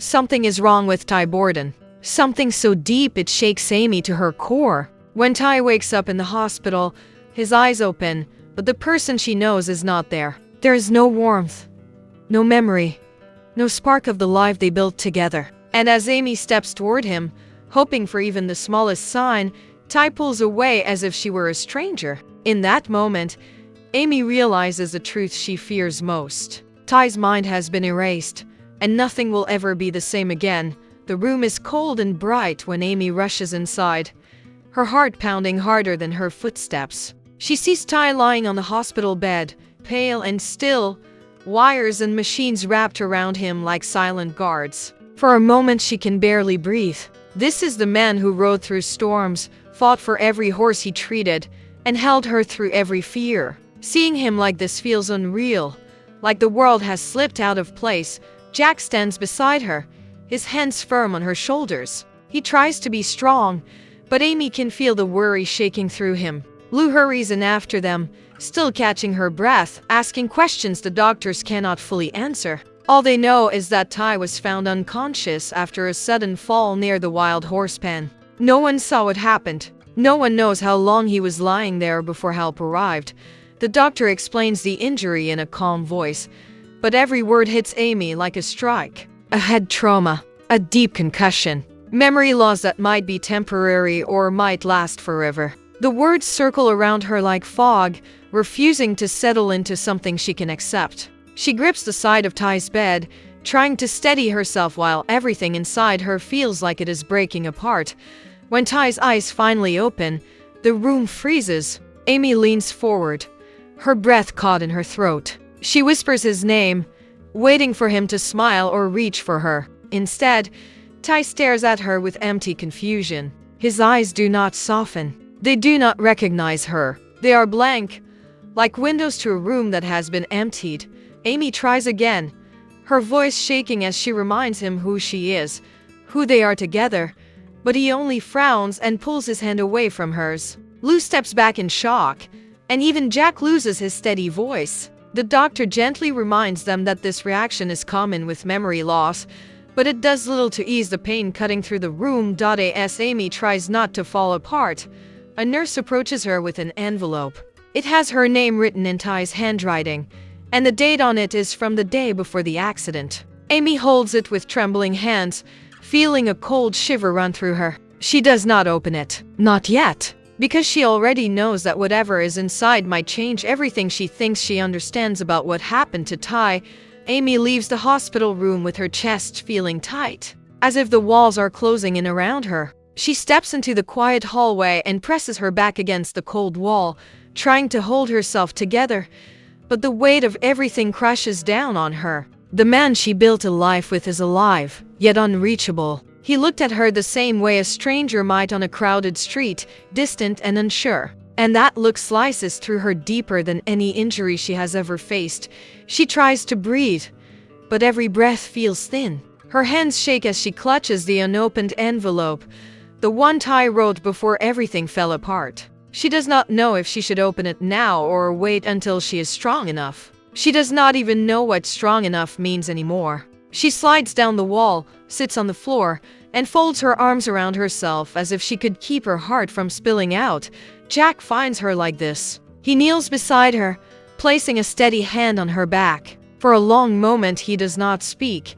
Something is wrong with Ty Borden. Something so deep it shakes Amy to her core. When Ty wakes up in the hospital, his eyes open, but the person she knows is not there. There is no warmth, no memory, no spark of the life they built together. And as Amy steps toward him, hoping for even the smallest sign, Ty pulls away as if she were a stranger. In that moment, Amy realizes the truth she fears most. Ty's mind has been erased, and nothing will ever be the same again. The room is cold and bright when Amy rushes inside, her heart pounding harder than her footsteps. She sees Ty lying on the hospital bed, pale and still, wires and machines wrapped around him like silent guards. For a moment she can barely breathe. This is the man who rode through storms, fought for every horse he treated, and held her through every fear. Seeing him like this feels unreal, like the world has slipped out of place. Jack stands beside her, his hands firm on her shoulders. He tries to be strong, but Amy can feel the worry shaking through him. Lou hurries in after them, still catching her breath, asking questions the doctors cannot fully answer. All they know is that Ty was found unconscious after a sudden fall near the wild horse pen. No one saw what happened. No one knows how long he was lying there before help arrived. The doctor explains the injury in a calm voice, but every word hits Amy like a strike. A head trauma, a deep concussion, memory loss that might be temporary or might last forever. The words circle around her like fog, refusing to settle into something she can accept. She grips the side of Ty's bed, trying to steady herself while everything inside her feels like it is breaking apart. When Ty's eyes finally open, the room freezes. Amy leans forward, her breath caught in her throat. She whispers his name, waiting for him to smile or reach for her. Instead, Ty stares at her with empty confusion. His eyes do not soften. They do not recognize her. They are blank, like windows to a room that has been emptied. Amy tries again, her voice shaking as she reminds him who she is, who they are together, but he only frowns and pulls his hand away from hers. Lou steps back in shock, and even Jack loses his steady voice. The doctor gently reminds them that this reaction is common with memory loss, but it does little to ease the pain cutting through the room. As Amy tries not to fall apart, a nurse approaches her with an envelope. It has her name written in Ty's handwriting, and the date on it is from the day before the accident. Amy holds it with trembling hands, feeling a cold shiver run through her. She does not open it. Not yet. Because she already knows that whatever is inside might change everything she thinks she understands about what happened to Ty. Amy leaves the hospital room with her chest feeling tight, as if the walls are closing in around her. She steps into the quiet hallway and presses her back against the cold wall, trying to hold herself together, but the weight of everything crashes down on her. The man she built a life with is alive, yet unreachable. He looked at her the same way a stranger might on a crowded street, distant and unsure. And that look slices through her deeper than any injury she has ever faced. She tries to breathe, but every breath feels thin. Her hands shake as she clutches the unopened envelope, the one Ty wrote before everything fell apart. She does not know if she should open it now or wait until she is strong enough. She does not even know what strong enough means anymore. She slides down the wall, sits on the floor, and folds her arms around herself as if she could keep her heart from spilling out. Jack finds her like this. He kneels beside her, placing a steady hand on her back. For a long moment he does not speak,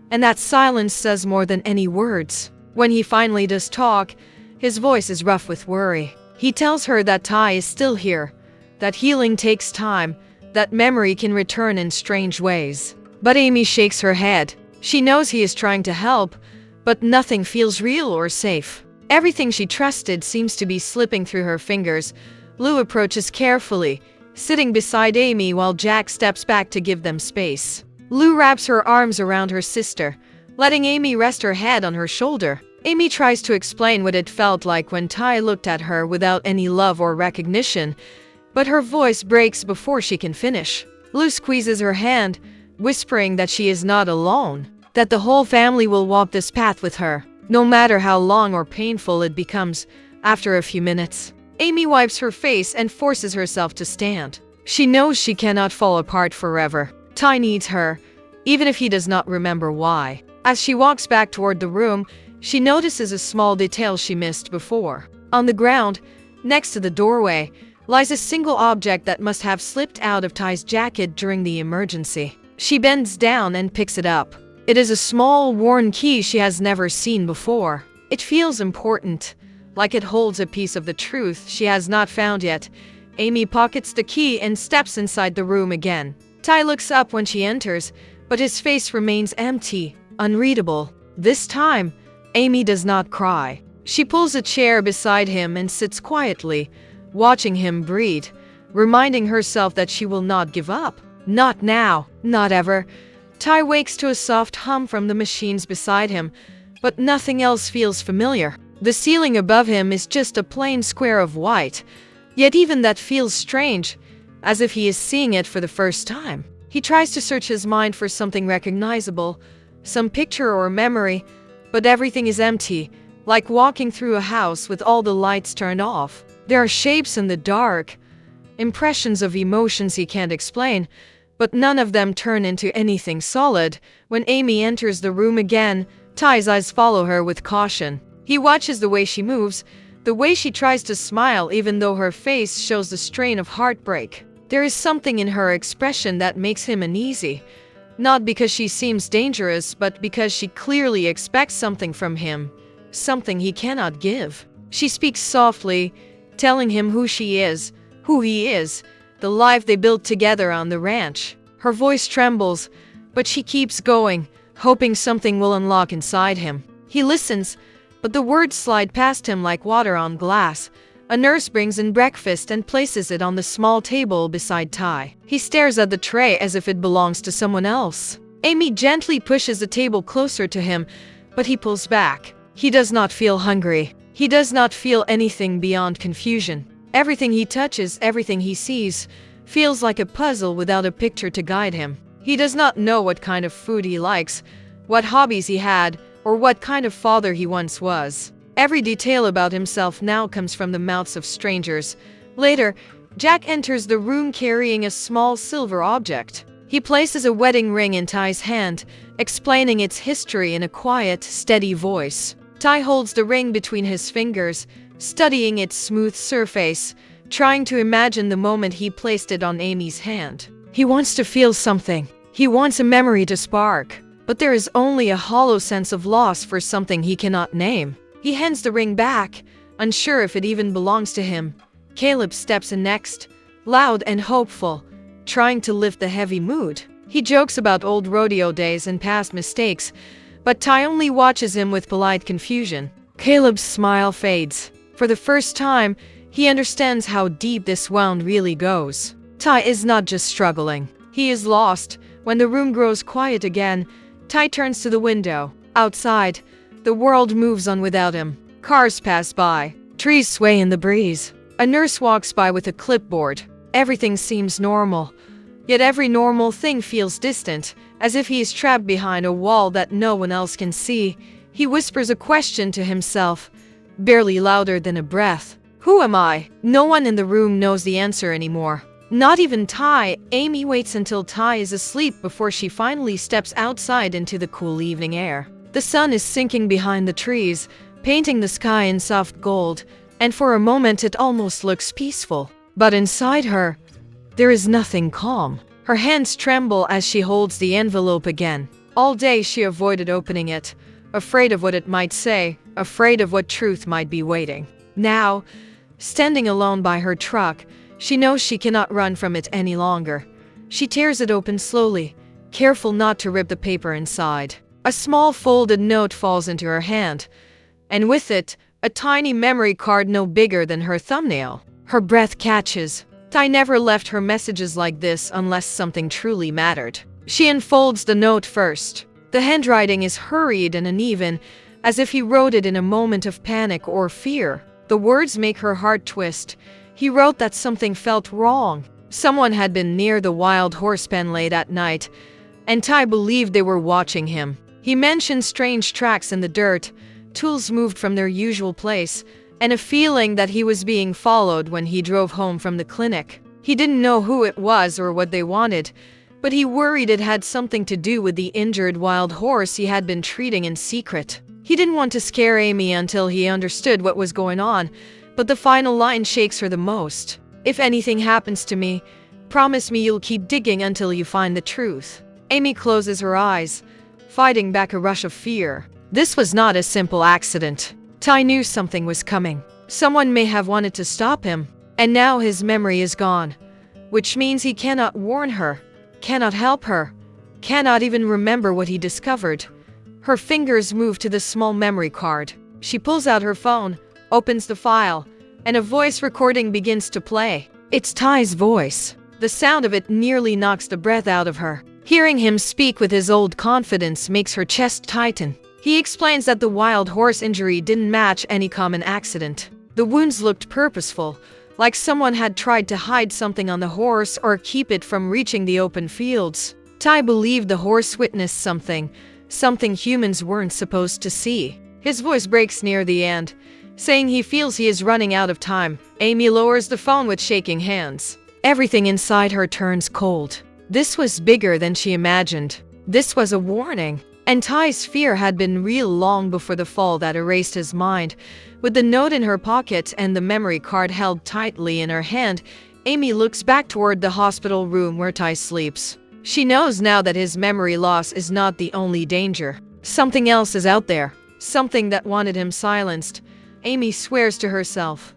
and that silence says more than any words. When he finally does talk, his voice is rough with worry. He tells her that Ty is still here, that healing takes time, that memory can return in strange ways. But Amy shakes her head. She knows he is trying to help, but nothing feels real or safe. Everything she trusted seems to be slipping through her fingers. Lou approaches carefully, sitting beside Amy while Jack steps back to give them space. Lou wraps her arms around her sister, letting Amy rest her head on her shoulder. Amy tries to explain what it felt like when Ty looked at her without any love or recognition, but her voice breaks before she can finish. Lou squeezes her hand, whispering that she is not alone, that the whole family will walk this path with her, no matter how long or painful it becomes. After a few minutes, Amy wipes her face and forces herself to stand. She knows she cannot fall apart forever. Ty needs her, even if he does not remember why. As she walks back toward the room, she notices a small detail she missed before. On the ground, next to the doorway, lies a single object that must have slipped out of Ty's jacket during the emergency. She bends down and picks it up. It is a small, worn key she has never seen before. It feels important, like it holds a piece of the truth she has not found yet. Amy pockets the key and steps inside the room again. Ty looks up when she enters, but his face remains empty, unreadable. This time, Amy does not cry. She pulls a chair beside him and sits quietly, watching him breathe, reminding herself that she will not give up. Not now, not ever. Ty wakes to a soft hum from the machines beside him, but nothing else feels familiar. The ceiling above him is just a plain square of white, yet even that feels strange, as if he is seeing it for the first time. He tries to search his mind for something recognizable, some picture or memory, but everything is empty, like walking through a house with all the lights turned off. There are shapes in the dark, impressions of emotions he can't explain, but none of them turn into anything solid. When Amy enters the room again, Ty's eyes follow her with caution. He watches the way she moves, the way she tries to smile even though her face shows the strain of heartbreak. There is something in her expression that makes him uneasy, not because she seems dangerous, but because she clearly expects something from him, something he cannot give. She speaks softly, telling him who she is, who he is, the life they built together on the ranch. Her voice trembles, but she keeps going, hoping something will unlock inside him. He listens, but the words slide past him like water on glass. A nurse brings in breakfast and places it on the small table beside Ty. He stares at the tray as if it belongs to someone else. Amy gently pushes the table closer to him, but he pulls back. He does not feel hungry. He does not feel anything beyond confusion. Everything he touches, everything he sees, feels like a puzzle without a picture to guide him. He does not know what kind of food he likes, what hobbies he had, or what kind of father he once was. Every detail about himself now comes from the mouths of strangers. Later, Jack enters the room carrying a small silver object. He places a wedding ring in Ty's hand, explaining its history in a quiet, steady voice. Ty holds the ring between his fingers, studying its smooth surface, trying to imagine the moment he placed it on Amy's hand. He wants to feel something. He wants a memory to spark. But there is only a hollow sense of loss for something he cannot name. He hands the ring back, unsure if it even belongs to him. Caleb steps in next, loud and hopeful, trying to lift the heavy mood. He jokes about old rodeo days and past mistakes, but Ty only watches him with polite confusion. Caleb's smile fades. For the first time, he understands how deep this wound really goes. Ty is not just struggling. He is lost. When the room grows quiet again, Ty turns to the window. Outside, the world moves on without him. Cars pass by. Trees sway in the breeze. A nurse walks by with a clipboard. Everything seems normal. Yet every normal thing feels distant, as if he is trapped behind a wall that no one else can see. He whispers a question to himself, barely louder than a breath. Who am I? No one in the room knows the answer anymore. Not even Ty. Amy waits until Ty is asleep before she finally steps outside into the cool evening air. The sun is sinking behind the trees, painting the sky in soft gold, and for a moment it almost looks peaceful. But inside her, there is nothing calm. Her hands tremble as she holds the envelope again. All day she avoided opening it, afraid of what it might say, afraid of what truth might be waiting. Now, standing alone by her truck, she knows she cannot run from it any longer. She tears it open slowly, careful not to rip the paper inside. A small folded note falls into her hand, and with it, a tiny memory card no bigger than her thumbnail. Her breath catches. Ty never left her messages like this unless something truly mattered. She unfolds the note first. The handwriting is hurried and uneven, as if he wrote it in a moment of panic or fear. The words make her heart twist. He wrote that something felt wrong. Someone had been near the wild horse pen late at night, and Ty believed they were watching him. He mentioned strange tracks in the dirt, tools moved from their usual place, and a feeling that he was being followed when he drove home from the clinic. He didn't know who it was or what they wanted, but he worried it had something to do with the injured wild horse he had been treating in secret. He didn't want to scare Amy until he understood what was going on, but the final line shakes her the most. "If anything happens to me, promise me you'll keep digging until you find the truth." Amy closes her eyes, fighting back a rush of fear. This was not a simple accident. Ty knew something was coming. Someone may have wanted to stop him, and now his memory is gone, which means he cannot warn her, cannot help her, cannot even remember what he discovered. Her fingers move to the small memory card. She pulls out her phone, opens the file, and a voice recording begins to play. It's Ty's voice. The sound of it nearly knocks the breath out of her. Hearing him speak with his old confidence makes her chest tighten. He explains that the wild horse injury didn't match any common accident. The wounds looked purposeful, like someone had tried to hide something on the horse or keep it from reaching the open fields. Ty believed the horse witnessed something humans weren't supposed to see. His voice breaks near the end, saying he feels he is running out of time. Amy lowers the phone with shaking hands. Everything inside her turns cold. This was bigger than she imagined. This was a warning. And Ty's fear had been real long before the fall that erased his mind. With the note in her pocket and the memory card held tightly in her hand, Amy looks back toward the hospital room where Ty sleeps. She knows now that his memory loss is not the only danger. Something else is out there. Something that wanted him silenced. Amy swears to herself,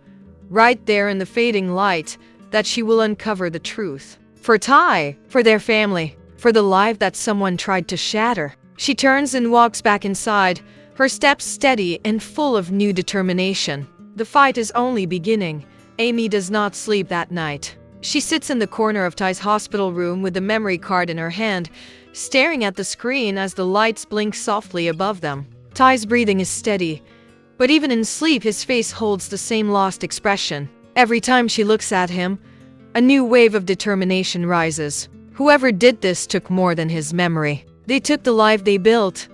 right there in the fading light, that she will uncover the truth. For Ty, for their family, for the life that someone tried to shatter. She turns and walks back inside, her steps steady and full of new determination. The fight is only beginning. Amy does not sleep that night. She sits in the corner of Ty's hospital room with the memory card in her hand, staring at the screen as the lights blink softly above them. Ty's breathing is steady, but even in sleep his face holds the same lost expression. Every time she looks at him, a new wave of determination rises. Whoever did this took more than his memory. They took the life they built,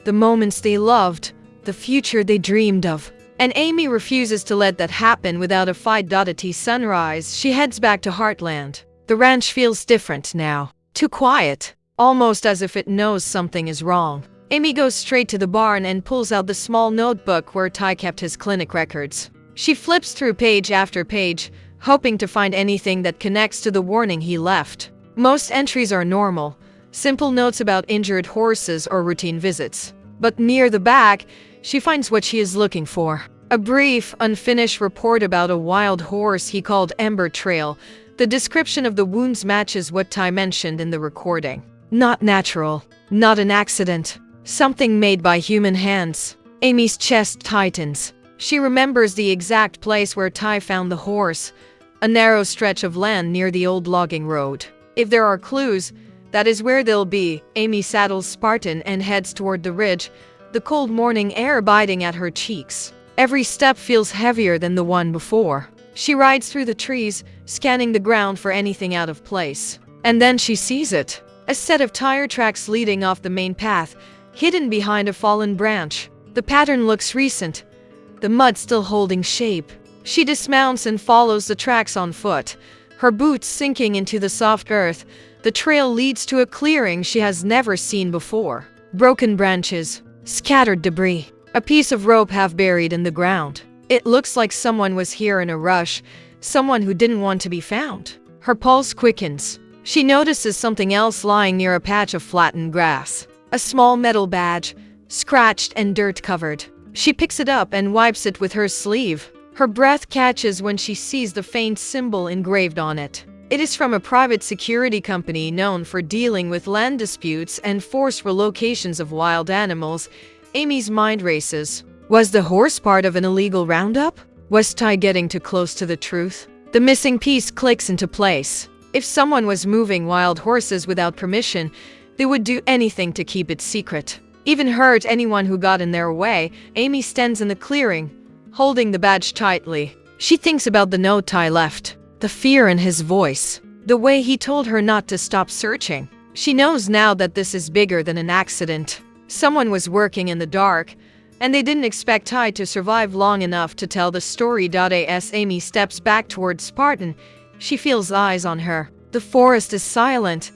the moments they loved, the future they dreamed of. And Amy refuses to let that happen without a fight. At sunrise, she heads back to Heartland. The ranch feels different now. Too quiet, almost as if it knows something is wrong. Amy goes straight to the barn and pulls out the small notebook where Ty kept his clinic records. She flips through page after page, hoping to find anything that connects to the warning he left. Most entries are normal, simple notes about injured horses or routine visits. But near the back, she finds what she is looking for. A brief, unfinished report about a wild horse he called Ember Trail. The description of the wounds matches what Ty mentioned in the recording. Not natural, not an accident, something made by human hands. Amy's chest tightens. She remembers the exact place where Ty found the horse, a narrow stretch of land near the old logging road. If there are clues, that is where they'll be. Amy saddles Spartan and heads toward the ridge, the cold morning air biting at her cheeks. Every step feels heavier than the one before. She rides through the trees, scanning the ground for anything out of place. And then she sees it. A set of tire tracks leading off the main path, hidden behind a fallen branch. The pattern looks recent, the mud still holding shape. She dismounts and follows the tracks on foot, her boots sinking into the soft earth. The trail leads to a clearing she has never seen before. Broken branches, scattered debris, a piece of rope half buried in the ground. It looks like someone was here in a rush, someone who didn't want to be found. Her pulse quickens. She notices something else lying near a patch of flattened grass. A small metal badge, scratched and dirt-covered. She picks it up and wipes it with her sleeve. Her breath catches when she sees the faint symbol engraved on it. It is from a private security company known for dealing with land disputes and forced relocations of wild animals. Amy's mind races. Was the horse part of an illegal roundup? Was Ty getting too close to the truth? The missing piece clicks into place. If someone was moving wild horses without permission, they would do anything to keep it secret. Even hurt anyone who got in their way. Amy stands in the clearing, holding the badge tightly. She thinks about the note Ty left. The fear in his voice. The way he told her not to stop searching. She knows now that this is bigger than an accident. Someone was working in the dark, and they didn't expect Ty to survive long enough to tell the story. As Amy steps back towards Spartan, she feels eyes on her. The forest is silent,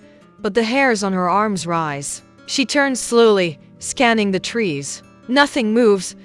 but the hairs on her arms rise. She turns slowly, scanning the trees. Nothing moves,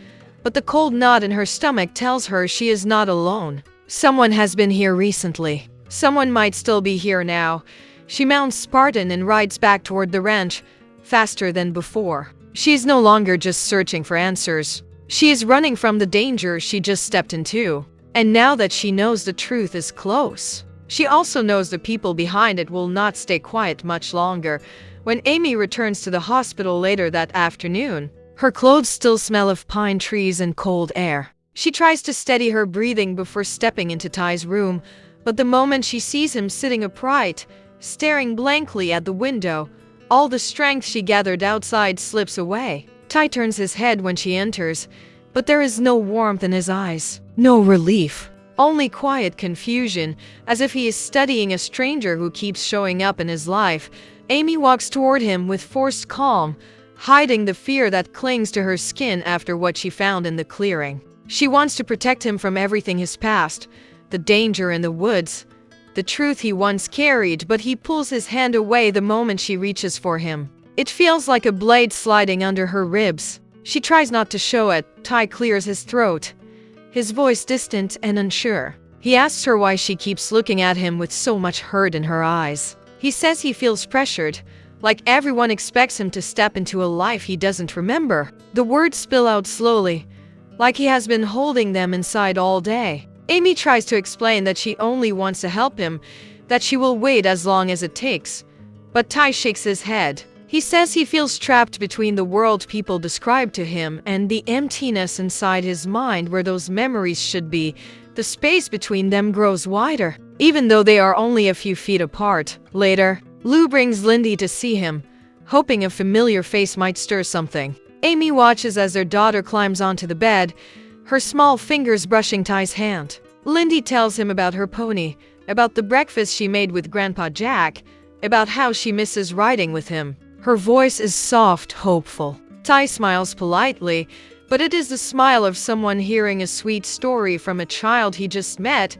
but the cold knot in her stomach tells her she is not alone. Someone has been here recently. Someone might still be here now. She mounts Spartan and rides back toward the ranch, faster than before. She is no longer just searching for answers. She is running from the danger she just stepped into. And now that she knows the truth is close, she also knows the people behind it will not stay quiet much longer. When Amy returns to the hospital later that afternoon, her clothes still smell of pine trees and cold air. She tries to steady her breathing before stepping into Ty's room, but the moment she sees him sitting upright, staring blankly at the window, all the strength she gathered outside slips away. Ty turns his head when she enters, but there is no warmth in his eyes, no relief, only quiet confusion, as if he is studying a stranger who keeps showing up in his life. Amy walks toward him with forced calm, hiding the fear that clings to her skin after what she found in the clearing. She wants to protect him from everything his past, the danger in the woods, the truth he once carried, but he pulls his hand away the moment she reaches for him. It feels like a blade sliding under her ribs. She tries not to show it. Ty clears his throat, his voice distant and unsure. He asks her why she keeps looking at him with so much hurt in her eyes. He says he feels pressured, like everyone expects him to step into a life he doesn't remember. The words spill out slowly, like he has been holding them inside all day. Amy tries to explain that she only wants to help him, that she will wait as long as it takes. But Ty shakes his head. He says he feels trapped between the world people describe to him and the emptiness inside his mind where those memories should be. The space between them grows wider, even though they are only a few feet apart. Later, Lou brings Lyndy to see him, hoping a familiar face might stir something. Amy watches as their daughter climbs onto the bed, her small fingers brushing Ty's hand. Lyndy tells him about her pony, about the breakfast she made with Grandpa Jack, about how she misses riding with him. Her voice is soft, hopeful. Ty smiles politely, but it is the smile of someone hearing a sweet story from a child he just met,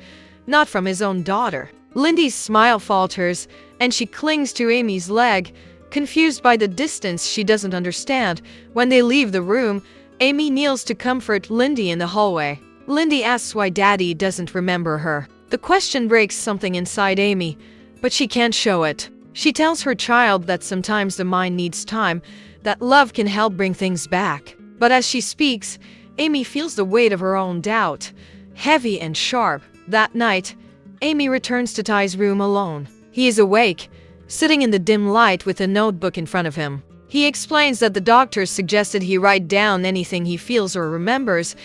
not from his own daughter. Lyndy's smile falters, and she clings to Amy's leg, confused by the distance she doesn't understand. When they leave the room, Amy kneels to comfort Lyndy in the hallway. Lyndy asks why Daddy doesn't remember her. The question breaks something inside Amy, but she can't show it. She tells her child that sometimes the mind needs time, that love can help bring things back. But as she speaks, Amy feels the weight of her own doubt, heavy and sharp. That night, Amy returns to Ty's room alone. He is awake, sitting in the dim light with a notebook in front of him. He explains that the doctors suggested he write down anything he feels or remembers,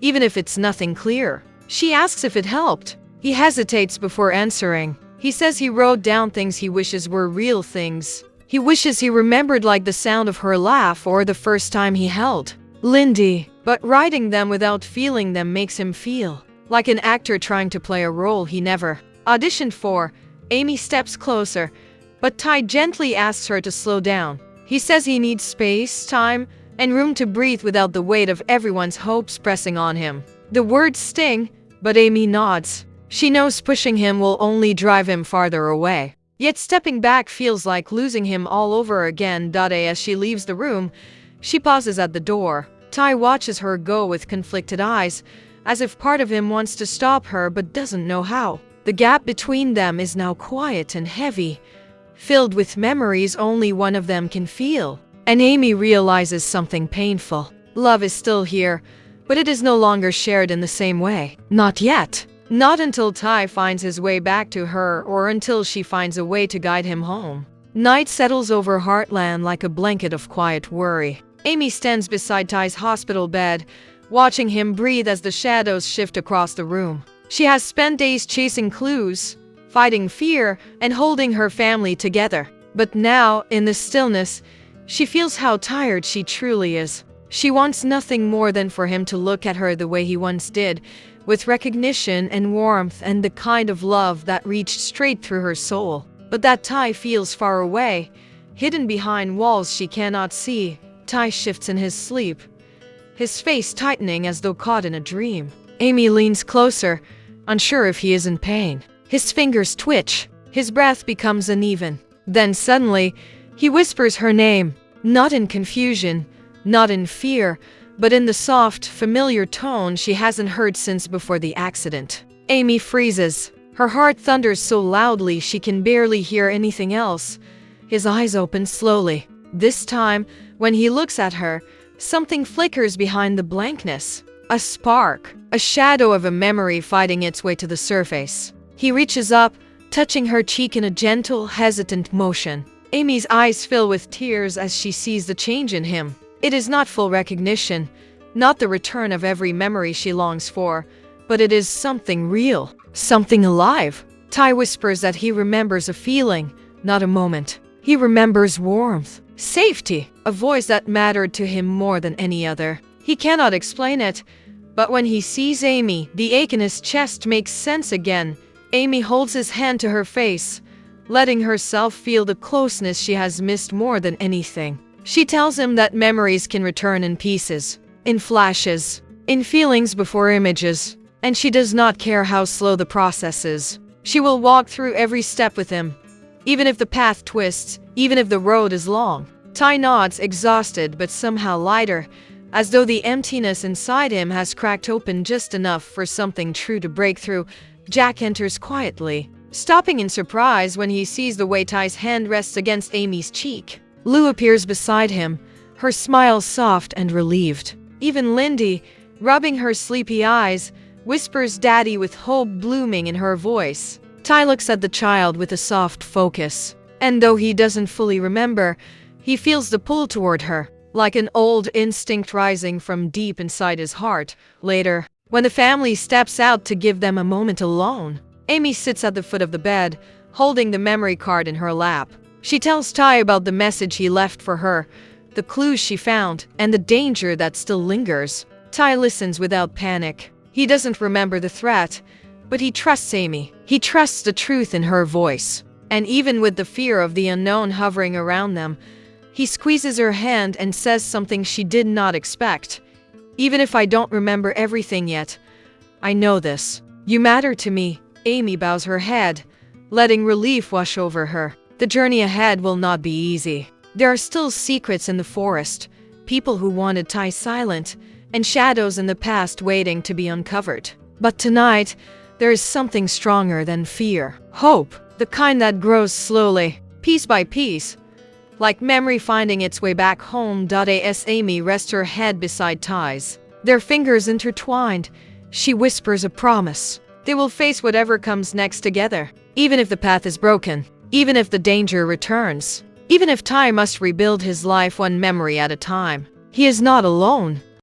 even if it's nothing clear. She asks if it helped. He hesitates before answering. He says he wrote down things he wishes were real things. He wishes he remembered, like the sound of her laugh or the first time he held Lyndy. But writing them without feeling them makes him feel like an actor trying to play a role he never auditioned for. Amy steps closer, but Ty gently asks her to slow down. He says he needs space, time, and room to breathe without the weight of everyone's hopes pressing on him. The words sting, but Amy nods. She knows pushing him will only drive him farther away. Yet stepping back feels like losing him all over again. As she leaves the room, she pauses at the door. Ty watches her go with conflicted eyes, as if part of him wants to stop her but doesn't know how. The gap between them is now quiet and heavy, filled with memories only one of them can feel. And Amy realizes something painful. Love is still here, but it is no longer shared in the same way. Not yet. Not until Ty finds his way back to her, or until she finds a way to guide him home. Night settles over Heartland like a blanket of quiet worry. Amy stands beside Ty's hospital bed, watching him breathe as the shadows shift across the room. She has spent days chasing clues, fighting fear, and holding her family together. But now, in the stillness, she feels how tired she truly is. She wants nothing more than for him to look at her the way he once did, with recognition and warmth and the kind of love that reached straight through her soul. But that Ty feels far away, hidden behind walls she cannot see. Ty shifts in his sleep, his face tightening as though caught in a dream. Amy leans closer, unsure if he is in pain. His fingers twitch. His breath becomes uneven. Then suddenly, he whispers her name, not in confusion, not in fear, but in the soft, familiar tone she hasn't heard since before the accident. Amy freezes. Her heart thunders so loudly she can barely hear anything else. His eyes open slowly. This time, when he looks at her, something flickers behind the blankness. A spark, a shadow of a memory fighting its way to the surface. He reaches up, touching her cheek in a gentle, hesitant motion. Amy's eyes fill with tears as she sees the change in him. It is not full recognition, not the return of every memory she longs for, but it is something real, something alive. Ty whispers that he remembers a feeling, not a moment. He remembers warmth, safety, a voice that mattered to him more than any other. He cannot explain it, but when he sees Amy, the ache in his chest makes sense again. Amy holds his hand to her face, letting herself feel the closeness she has missed more than anything. She tells him that memories can return in pieces, in flashes, in feelings before images, and she does not care how slow the process is. She will walk through every step with him, even if the path twists, even if the road is long. Ty nods, exhausted but somehow lighter, as though the emptiness inside him has cracked open just enough for something true to break through. Jack enters quietly, stopping in surprise when he sees the way Ty's hand rests against Amy's cheek. Lou appears beside him, her smile soft and relieved. Even Lyndy, rubbing her sleepy eyes, whispers "Daddy" with hope blooming in her voice. Ty looks at the child with a soft focus, and though he doesn't fully remember, he feels the pull toward her, like an old instinct rising from deep inside his heart. Later, when the family steps out to give them a moment alone, Amy sits at the foot of the bed, holding the memory card in her lap. She tells Ty about the message he left for her, the clues she found, and the danger that still lingers. Ty listens without panic. He doesn't remember the threat, but he trusts Amy. He trusts the truth in her voice. And even with the fear of the unknown hovering around them, he squeezes her hand and says something she did not expect. "Even if I don't remember everything yet, I know this. You matter to me." Amy bows her head, letting relief wash over her. The journey ahead will not be easy. There are still secrets in the forest, people who wanted Ty silent, and shadows in the past waiting to be uncovered. But tonight, there is something stronger than fear. Hope, the kind that grows slowly, piece by piece, like memory finding its way back home. As Amy rests her head beside Ty's, their fingers intertwined, she whispers a promise. They will face whatever comes next together, even if the path is broken, even if the danger returns, even if Ty must rebuild his life one memory at a time. He is not alone.